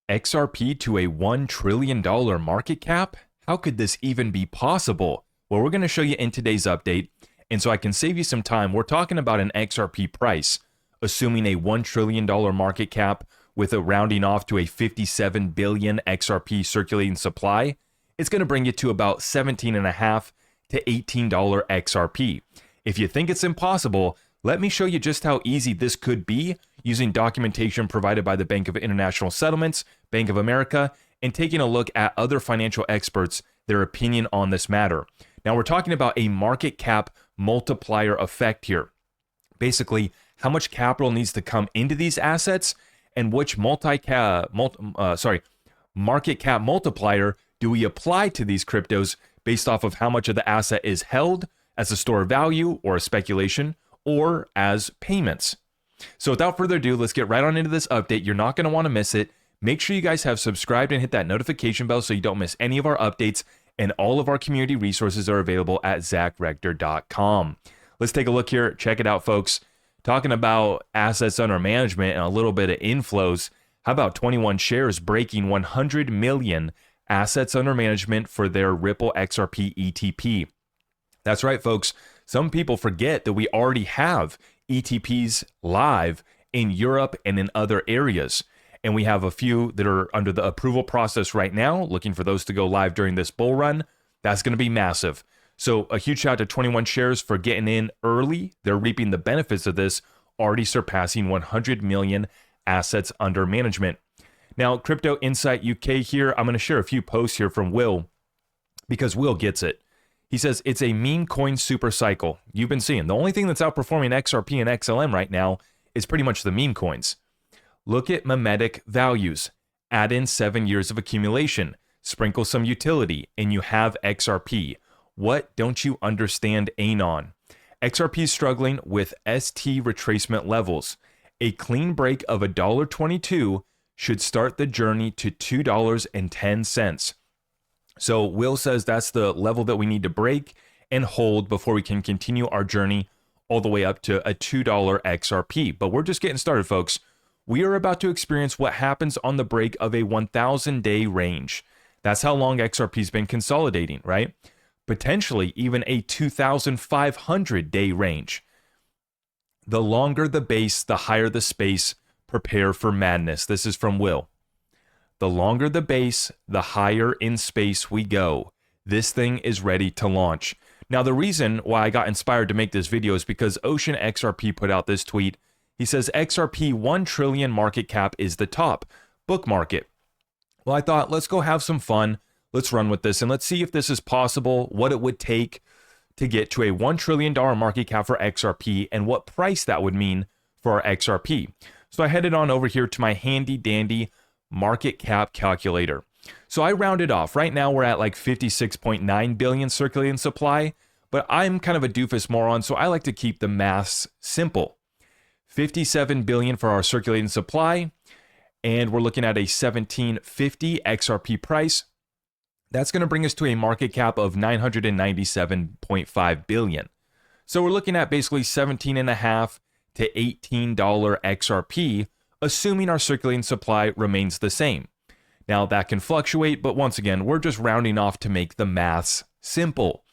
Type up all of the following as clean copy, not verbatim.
XRP to a $1 trillion market cap? How could this even be possible? Well, we're going to show you in today's update. And so I can save you some time. We're talking about an XRP price, assuming a $1 trillion market cap with a rounding off to a 57 billion XRP circulating supply. It's going to bring you to about $17.5 to $18 XRP. If you think it's impossible, let me show you just how easy this could be using documentation provided by the Bank of International Settlements, Bank of America, and taking a look at other financial experts, their opinion on this matter. Now we're talking about a market cap multiplier effect here. Basically, how much capital needs to come into these assets and which market cap multiplier do we apply to these cryptos based off of how much of the asset is held as a store of value or a speculation or as payments. So without further ado, let's get right on into this update. You're not going to want to miss it. Make sure you guys have subscribed and hit that notification bell so you don't miss any of our updates, and all of our community resources are available at zachrector.com. Let's take a look here. Check it out, folks. Talking about assets under management and a little bit of inflows. How about 21 shares breaking 100 million assets under management for their Ripple XRP ETP? That's right, folks. Some people forget that we already have ETPs live in Europe and in other areas. And we have a few that are under the approval process right now, looking for those to go live during this bull run. That's going to be massive. So a huge shout out to 21 shares for getting in early. They're reaping the benefits of this, already surpassing 100 million assets under management. Now, Crypto Insight UK here, I'm going to share a few posts here from Will, because Will gets it. He says, it's a meme coin super cycle. You've been seeing. The only thing that's outperforming XRP and XLM right now is pretty much the meme coins. Look at mimetic values. Add in 7 years of accumulation. Sprinkle some utility, and you have XRP. What don't you understand, Anon? XRP is struggling with ST retracement levels. A clean break of $1.22 should start the journey to $2.10. So Will says that's the level that we need to break and hold before we can continue our journey all the way up to a $2 XRP. But we're just getting started, folks. We are about to experience what happens on the break of a 1,000-day range. That's how long XRP's been consolidating, right? Potentially even a 2,500-day range. The longer the base, the higher the space. Prepare for madness. This is from Will. The longer the base, the higher in space we go. This thing is ready to launch. Now, the reason why I got inspired to make this video is because Ocean XRP put out this tweet. He says, XRP 1 trillion market cap is the top. Bookmark it. Well, I thought, let's go have some fun. Let's run with this and let's see if this is possible, what it would take to get to a $1 trillion market cap for XRP and what price that would mean for our XRP. So I headed on over here to my handy dandy market cap calculator. So I rounded off. Right now we're at like 56.9 billion circulating supply, but I'm kind of a doofus moron, so I like to keep the maths simple. 57 billion for our circulating supply, and we're looking at a 1750 XRP price. That's going to bring us to a market cap of 997.5 billion. So we're looking at basically $17.5 to $18 XRP, assuming our circulating supply remains the same. Now that can fluctuate, but once again, we're just rounding off to make the maths simple.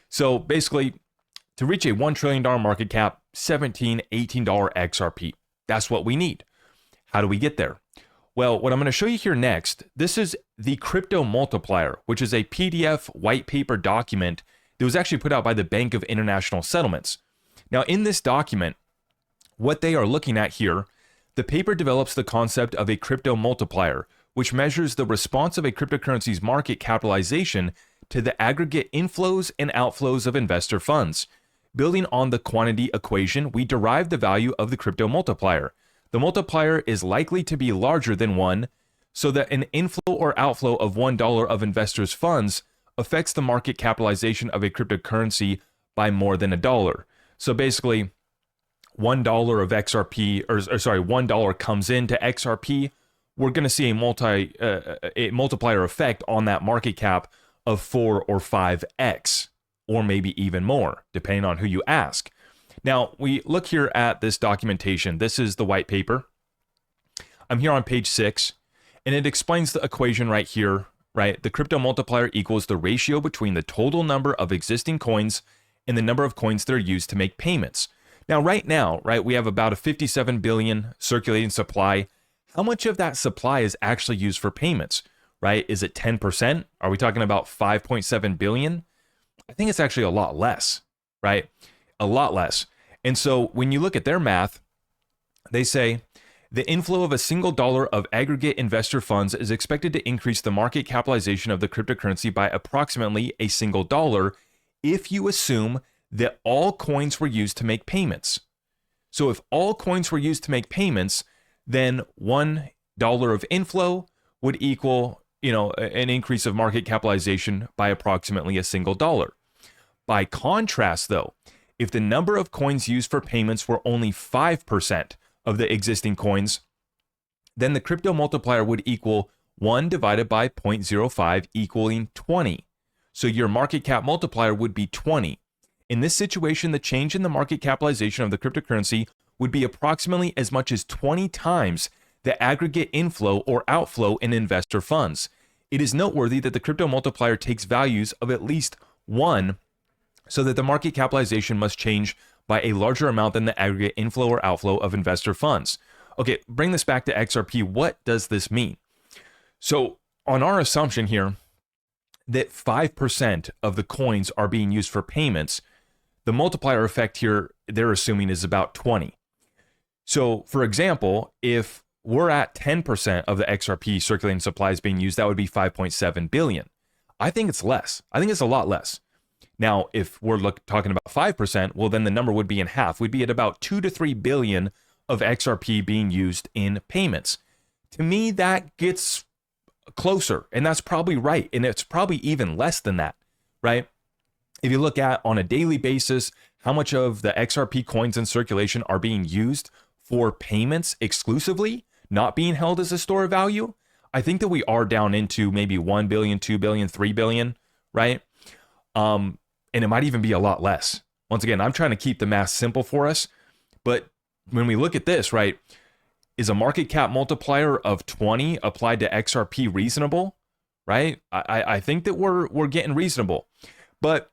So basically, to reach a $1 trillion market cap, $17, $18 XRP. That's what we need. How do we get there? Well, what I'm going to show you here next, this is the Crypto Multiplier, which is a PDF white paper document that was actually put out by the Bank of International Settlements. Now, in this document, what they are looking at here, the paper develops the concept of a crypto multiplier, which measures the response of a cryptocurrency's market capitalization to the aggregate inflows and outflows of investor funds. Building on the quantity equation, we derive the value of the crypto multiplier. The multiplier is likely to be larger than 1, so that an inflow or outflow of $1 of investors' funds affects the market capitalization of a cryptocurrency by more than $1. So basically, $1 of XRP, $1 comes into XRP, we're going to see a multiplier effect on that market cap of 4 or 5x, or maybe even more, depending on who you ask. Now, we look here at this documentation. This is the white paper. I'm here on page 6, And it explains the equation right here, right? The crypto multiplier equals the ratio between the total number of existing coins and the number of coins that are used to make payments. Now, right now, right, we have about a 57 billion circulating supply. How much of that supply is actually used for payments, right? Is it 10%? Are we talking about 5.7 billion? I think it's actually a lot less, right? A lot less. And so when you look at their math, they say the inflow of a single dollar of aggregate investor funds is expected to increase the market capitalization of the cryptocurrency by approximately a single dollar if you assume that all coins were used to make payments. So if all coins were used to make payments, then $1 of inflow would equal, an increase of market capitalization by approximately a single dollar. By contrast, though, if the number of coins used for payments were only 5% of the existing coins, then the crypto multiplier would equal 1 divided by 0.05 equaling 20. So your market cap multiplier would be 20. In this situation, the change in the market capitalization of the cryptocurrency would be approximately as much as 20 times the aggregate inflow or outflow in investor funds. It is noteworthy that the crypto multiplier takes values of at least 1, so that the market capitalization must change by a larger amount than the aggregate inflow or outflow of investor funds. Okay, bring this back to XRP. What does this mean? So on our assumption here that 5% of the coins are being used for payments, the multiplier effect here, they're assuming, is about 20. So for example, if we're at 10% of the XRP circulating supply is being used, that would be 5.7 billion. I think it's less. I think it's a lot less. Now, if we're talking about 5%, well, then the number would be in half. We'd be at about 2 to 3 billion of XRP being used in payments. To me, that gets closer, and that's probably right. And it's probably even less than that, right? If you look at on a daily basis, how much of the XRP coins in circulation are being used for payments exclusively, not being held as a store of value, I think that we are down into maybe 1 billion, 2 billion, 3 billion, right? And it might even be a lot less. Once again, I'm trying to keep the math simple for us, but when we look at this, right, is a market cap multiplier of 20 applied to XRP reasonable, right? I think that we're getting reasonable, but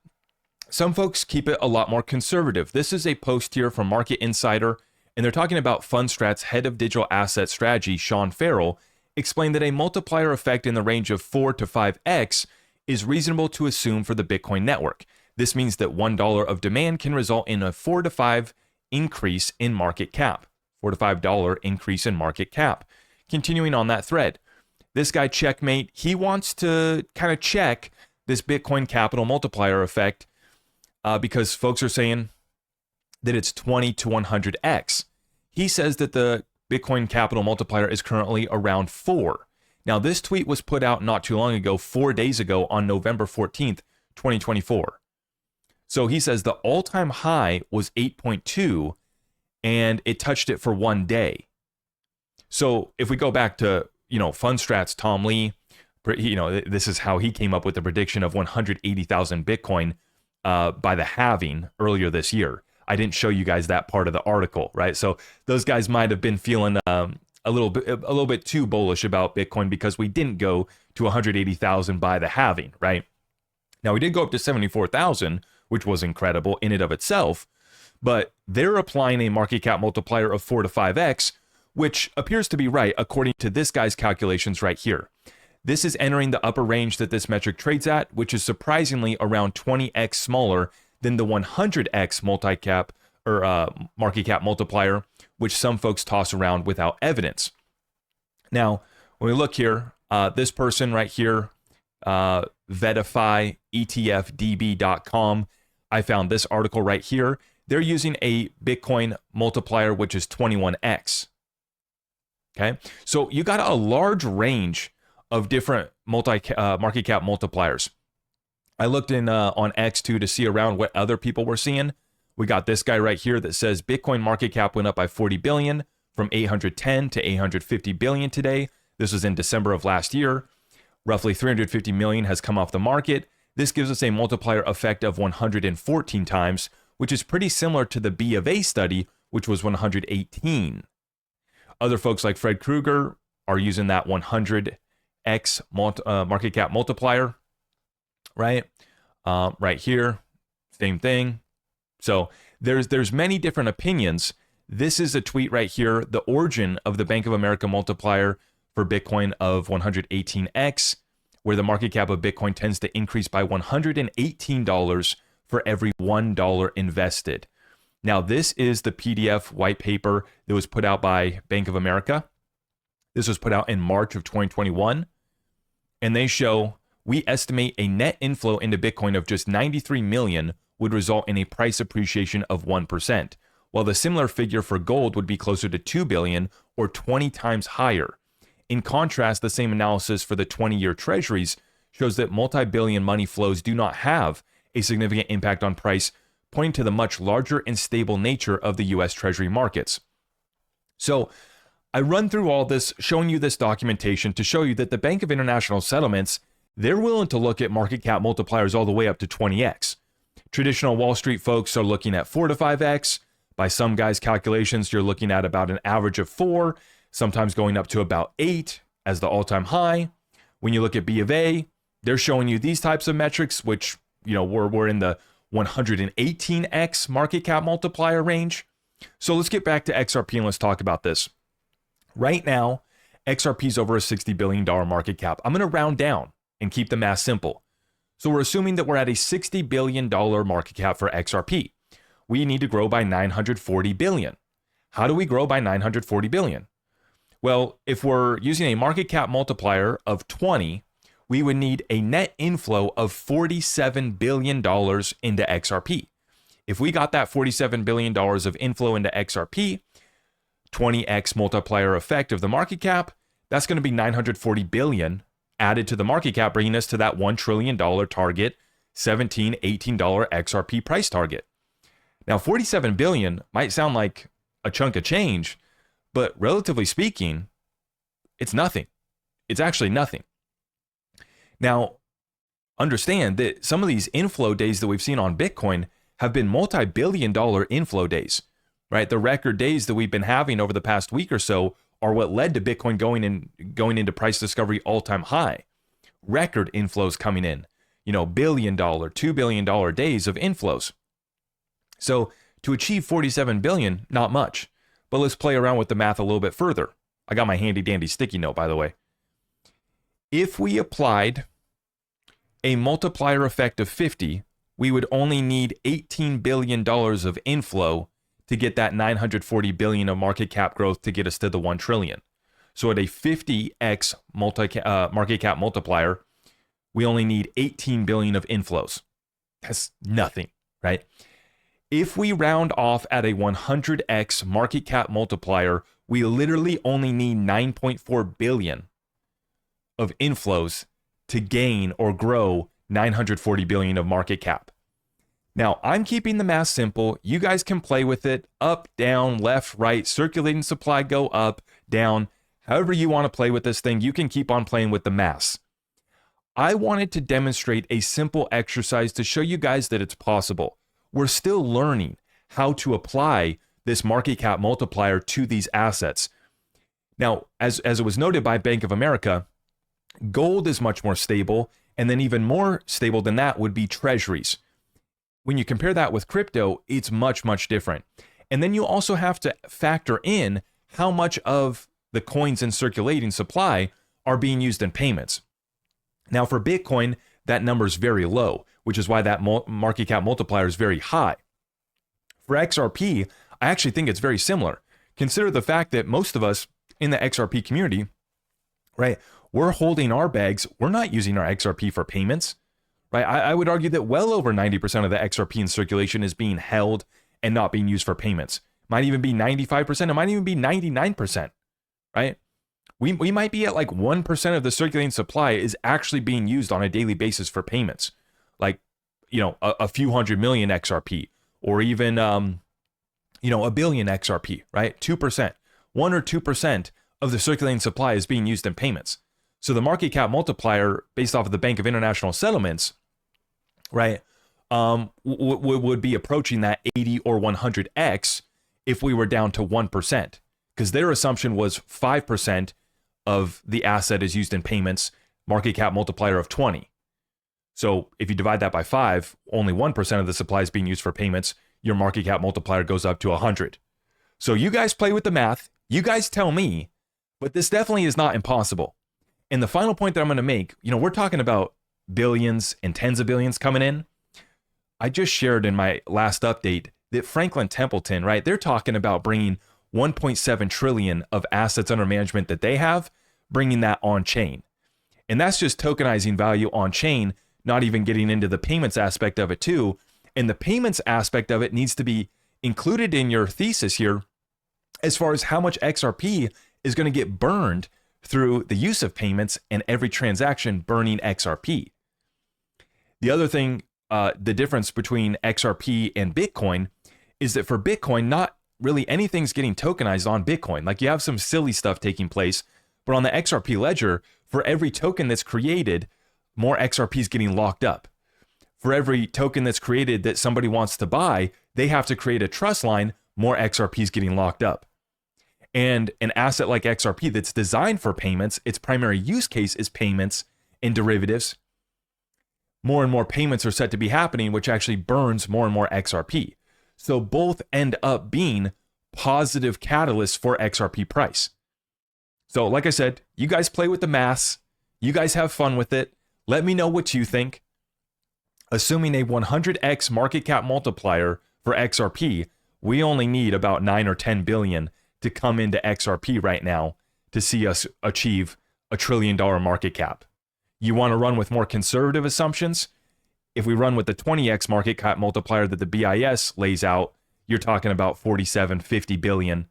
some folks keep it a lot more conservative. This is a post here from Market Insider, and they're talking about FundStrat's head of digital asset strategy, Sean Farrell, explained that a multiplier effect in the range of 4 to 5x is reasonable to assume for the Bitcoin network. This means that $1 of demand can result in a 4 to 5 increase in market cap. $4 to $5 increase in market cap. Continuing on that thread, this guy Checkmate, he wants to kind of check this Bitcoin capital multiplier effect because folks are saying that it's 20 to 100x. He says that the Bitcoin capital multiplier is currently around 4. Now, this tweet was put out not too long ago, 4 days ago on November 14th, 2024. So he says the all-time high was 8.2 and it touched it for 1 day. So if we go back to, FundStrat's Tom Lee, this is how he came up with the prediction of 180,000 Bitcoin by the halving earlier this year. I didn't show you guys that part of the article, right? So those guys might have been feeling a little bit too bullish about Bitcoin because we didn't go to 180,000 by the halving, right? Now we did go up to 74,000, which was incredible in and of itself, but they're applying a market cap multiplier of 4 to 5x, which appears to be right according to this guy's calculations right here. This is entering the upper range that this metric trades at, which is surprisingly around 20x smaller than the 100x multi-cap or market cap multiplier, which some folks toss around without evidence. Now, when we look here, this person right here, VetifyETFDB.com, I found this article right here. They're using a Bitcoin multiplier, which is 21x. Okay, so you got a large range of different market cap multipliers. I looked in on X2 to see around what other people were seeing. We got this guy right here that says Bitcoin market cap went up by 40 billion from 810 to 850 billion today. This was in December of last year. Roughly 350 million has come off the market. This gives us a multiplier effect of 114 times, which is pretty similar to the B of A study, which was 118. Other folks like Fred Krueger are using that 100x market cap multiplier, right? Right here, same thing. So there's many different opinions. This is a tweet right here, the origin of the Bank of America multiplier for Bitcoin of 118x, where the market cap of Bitcoin tends to increase by $118 for every $1 invested. Now, this is the PDF white paper that was put out by Bank of America. This was put out in March of 2021. And they show, we estimate a net inflow into Bitcoin of just 93 million would result in a price appreciation of 1%, while the similar figure for gold would be closer to 2 billion or 20 times higher. In contrast, the same analysis for the 20-year treasuries shows that multi-billion money flows do not have a significant impact on price, pointing to the much larger and stable nature of the US Treasury markets. So I run through all this, showing you this documentation to show you that the Bank of International Settlements, they're willing to look at market cap multipliers all the way up to 20x. Traditional Wall Street folks are looking at 4 to 5x. By some guys' calculations, you're looking at about an average of 4, sometimes going up to about 8 as the all-time high. When you look at B of A, they're showing you these types of metrics, which, you know, we're in the 118x market cap multiplier range. So let's get back to XRP and let's talk about this. Right now, XRP is over a $60 billion market cap. I'm going to round down and keep the math simple. So we're assuming that we're at a $60 billion market cap for XRP. We need to grow by 940 billion. How do we grow by 940 billion? Well, if we're using a market cap multiplier of 20, we would need a net inflow of $47 billion into XRP. If we got that $47 billion of inflow into XRP, 20x multiplier effect of the market cap, that's going to be 940 billion added to the market cap, bringing us to that $1 trillion target, $17, $18 XRP price target. Now, 47 billion might sound like a chunk of change, but relatively speaking, it's nothing. It's actually nothing. Now, understand that some of these inflow days that we've seen on Bitcoin have been multi-billion dollar inflow days, right? The record days that we've been having over the past week or so are what led to Bitcoin going into price discovery all-time high. Record inflows coming in, you know, $1 billion, $2 billion days of inflows. So to achieve 47 billion, not much. But let's play around with the math a little bit further. I got my handy dandy sticky note, by the way. If we applied a multiplier effect of 50, we would only need $18 billion of inflow to get that 940 billion of market cap growth to get us to the 1 trillion. So at a 50x market cap multiplier, we only need 18 billion of inflows. That's nothing, right? If we round off at a 100x market cap multiplier, we literally only need 9.4 billion of inflows to gain or grow 940 billion of market cap. Now, I'm keeping the math simple. You guys can play with it. Up, down, left, right, circulating supply, go up, down. However you want to play with this thing, you can keep on playing with the math. I wanted to demonstrate a simple exercise to show you guys that it's possible. We're still learning how to apply this market cap multiplier to these assets. Now, as it was noted by Bank of America, gold is much more stable, and then even more stable than that would be treasuries. When you compare that with crypto, it's much, much different. And then you also have to factor in how much of the coins in circulating supply are being used in payments. Now, for Bitcoin, that number is very low, which is why that market cap multiplier is very high. For XRP, I actually think it's very similar. Consider the fact that most of us in the XRP community, right, we're holding our bags. We're not using our XRP for payments, right? I would argue that well over 90% of the XRP in circulation is being held and not being used for payments. Might even be 95%. It might even be 99%, right? We might be at like 1% of the circulating supply is actually being used on a daily basis for payments. Like, you know, a few hundred million XRP, or even, you know, a billion XRP, right? 2%, 1 or 2% of the circulating supply is being used in payments. So the market cap multiplier based off of the Bank of International Settlements, right, would be approaching that 80 or 100x if we were down to 1%, because their assumption was 5% of the asset is used in payments, market cap multiplier of 20. So if you divide that by 5, only 1% of the supply is being used for payments, your market cap multiplier goes up to 100. So you guys play with the math, you guys tell me, but this definitely is not impossible. And the final point that I'm going to make, we're talking about billions and tens of billions coming in. I just shared in my last update that Franklin Templeton, right, they're talking about bringing 1.7 trillion of assets under management that they have, bringing that on chain. And that's just tokenizing value on chain, not even getting into the payments aspect of it too. And the payments aspect of it needs to be included in your thesis here as far as how much XRP is going to get burned through the use of payments and every transaction burning XRP. The other thing, the difference between XRP and Bitcoin is that for Bitcoin, not really anything's getting tokenized on Bitcoin. Like you have some silly stuff taking place, but on the XRP ledger, for every token that's created, more XRP is getting locked up. For every token that's created that somebody wants to buy, they have to create a trust line, more XRP is getting locked up. And an asset like XRP that's designed for payments, its primary use case is payments and derivatives. More and more payments are set to be happening, which actually burns more and more XRP. So both end up being positive catalysts for XRP price. So like I said, you guys play with the maths. You guys have fun with it. Let me know what you think. Assuming a 100x market cap multiplier for XRP, we only need about 9 or 10 billion to come into XRP right now to see us achieve $1 trillion market cap. You want to run with more conservative assumptions? If we run with the 20x market cap multiplier that the BIS lays out, you're talking about 47, 50 billion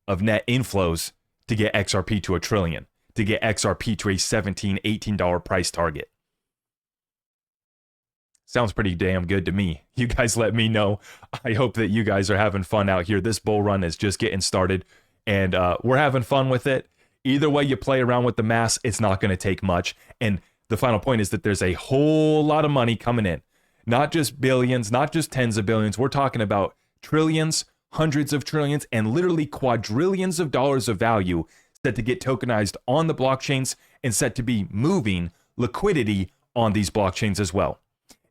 of net inflows to get XRP to $1 trillion, to get XRP to a $17, $18 price target. Sounds pretty damn good to me. You guys let me know. I hope that you guys are having fun out here. This bull run is just getting started, and we're having fun with it. Either way you play around with the mass, it's not going to take much. And the final point is that there's a whole lot of money coming in. Not just billions, not just tens of billions. We're talking about trillions, hundreds of trillions, and literally quadrillions of dollars of value set to get tokenized on the blockchains and set to be moving liquidity on these blockchains as well.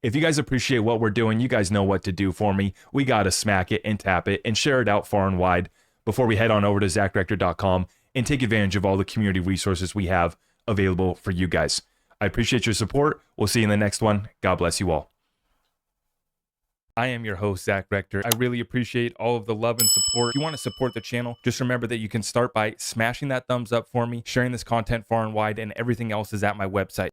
If you guys appreciate what we're doing, you guys know what to do for me. We got to smack it and tap it and share it out far and wide before we head on over to ZachRector.com and take advantage of all the community resources we have available for you guys. I appreciate your support. We'll see you in the next one. God bless you all. I am your host, Zach Rector. I really appreciate all of the love and support. If you want to support the channel, just remember that you can start by smashing that thumbs up for me, sharing this content far and wide, and everything else is at my website.